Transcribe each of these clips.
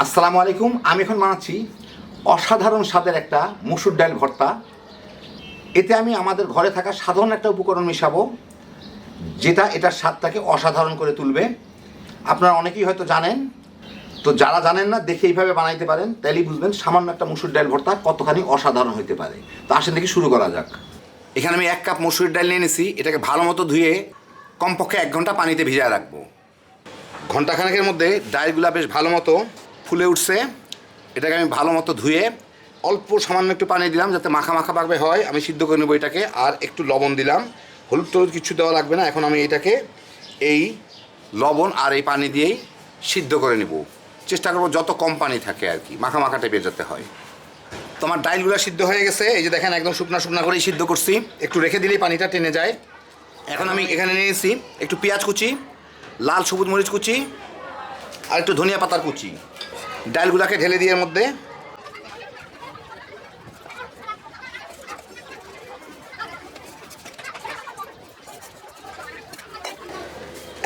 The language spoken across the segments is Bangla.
আসসালামু আলাইকুম। আমি এখন বানাচ্ছি অসাধারণ স্বাদের একটা মসুর ডাল ভর্তা। এতে আমি আমাদের ঘরে থাকা সাধারণ একটা উপকরণ মিশাবো, যেটা এটার স্বাদটাকে অসাধারণ করে তুলবে। আপনারা অনেকেই হয়তো জানেন, তো যারা জানেন না দেখে এইভাবে বানাইতে পারেন, তাইলেই বুঝবেন সামান্য একটা মসুর ডাল ভর্তা কতখানি অসাধারণ হতে পারে। তো আসেন দেখি শুরু করা যাক। এখানে আমি 1 কাপ মসুর ডাল নিয়ে নিয়েছি। এটাকে ভালো মতো ধুয়ে কমপক্ষে 1 ঘন্টা পানিতে ভিজায় রাখবো। ঘন্টাখানেকের মধ্যে ডালগুলা বেশ ভালো মতো ফুলে উঠছে। এটাকে আমি ভালো মতো ধুয়ে অল্প সামান্য একটু পানি দিলাম, যাতে মাখা মাখা পাকবে হয়। আমি সিদ্ধ করে নেবো এটাকে। আর একটু লবণ দিলাম, হলুদ টলুদ কিছু দেওয়া লাগবে না। এখন আমি এটাকে এই লবণ আর এই পানি দিয়েই সিদ্ধ করে নেব। চেষ্টা করবো যত কম পানি থাকে আর কি, মাখা মাখা টাইপের যাতে হয়। তো আমার ডালগুলো সিদ্ধ হয়ে গেছে। এই যে দেখেন, একদম শুকনা শুকনা করেই সিদ্ধ করছি। একটু রেখে দিলেই পানিটা টেনে যায়। এখন আমি এখানে নিয়েছি একটু পেঁয়াজ কুচি, লাল সবুজ মরিচ কুচি আর একটু ধনিয়া পাতার কুচি। ডালগুলাকে ঢেলে দিয়ে এর মধ্যে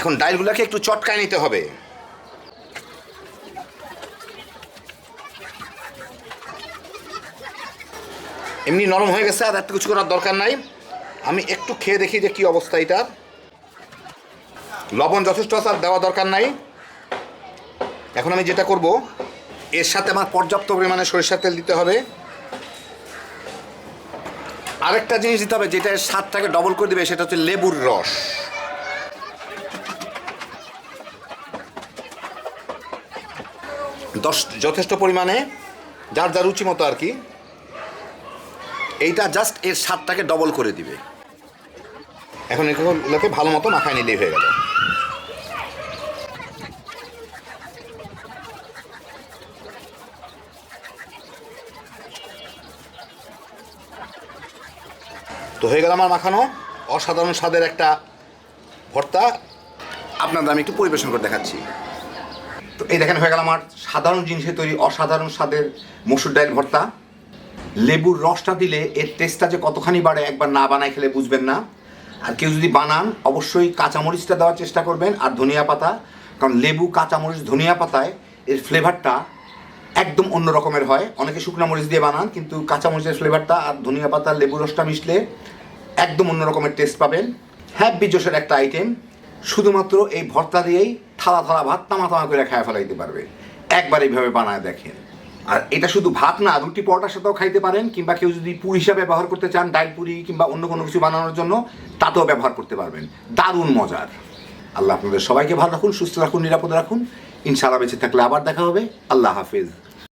এখন ডালগুলাকে একটু চটকায় নিতে হবে। এমনি নরম হয়ে গেছে, আর একটু কিছু করার দরকার নাই। আমি একটু খেয়ে দেখি যে কী অবস্থা এটার। লবণ যথেষ্ট আছে, আর দেওয়া দরকার নাই। এখন আমি যেটা করব, এর সাথে আমার পর্যাপ্ত পরিমাণে সরিষার তেল দিতে হবে। আরেকটা জিনিস দিতে হবে যেটা স্বাদটাকে ডবল করে দেবে, সেটা হচ্ছে লেবুর রস। যথেষ্ট পরিমাণে, যার যার রুচি মতো আর কি। এইটা জাস্ট এর স্বাদটাকে ডবল করে দিবে। এখন এগুলোকে ভালো মতো মাখায় নিলেই হয়ে গেল। তো হয়ে গেল আমার মাখানো অসাধারণ স্বাদের একটা ভর্তা। আপনাদের আমি একটু পরিবেশন করে দেখাচ্ছি। তো এই দেখেন, হয়ে গেল আমার সাধারণ জিনিসে তৈরি অসাধারণ স্বাদের মসুর ডাল ভর্তা। লেবুর রসটা দিলে এর টেস্টটা যে কতখানি বাড়ে, একবার না বানায় খেলে বুঝবেন না। আর কেউ যদি বানান, অবশ্যই কাঁচামরিচটা দেওয়ার চেষ্টা করবেন, আর ধনিয়া পাতা। কারণ লেবু, কাঁচামরিচ, ধনিয়া পাতায় এর ফ্লেভারটা একদম অন্য রকমের হয়। অনেকে শুকনো মরিচ দিয়ে বানান, কিন্তু কাঁচামরিচের ফ্লেভারটা আর ধনিয়া পাতা লেবু রসটা মিশলে একদম অন্য রকমের টেস্ট পাবেন। হ্যাপি জোশের একটা আইটেম। শুধুমাত্র এই ভর্তা দিয়েই থালা থালা ভাত তামা তামা করে খায় ফেলাইতে পারবে। একবার এইভাবে বানায় দেখেন। আর এটা শুধু ভাত না, রুটি পরোটার সাথেও খাইতে পারেন, কিংবা কেউ যদি পুরি হিসাবে ব্যবহার করতে চান, ডাল পুরি কিংবা অন্য কোনো কিছু বানানোর জন্য, তাতেও ব্যবহার করতে পারবেন। দারুণ মজার। আল্লাহ আপনাদের সবাইকে ভালো রাখুন, সুস্থ রাখুন, নিরাপদে রাখুন। ইনশাআল্লাহ বেঁচে থাকলে আবার দেখা হবে। আল্লাহ হাফেজ।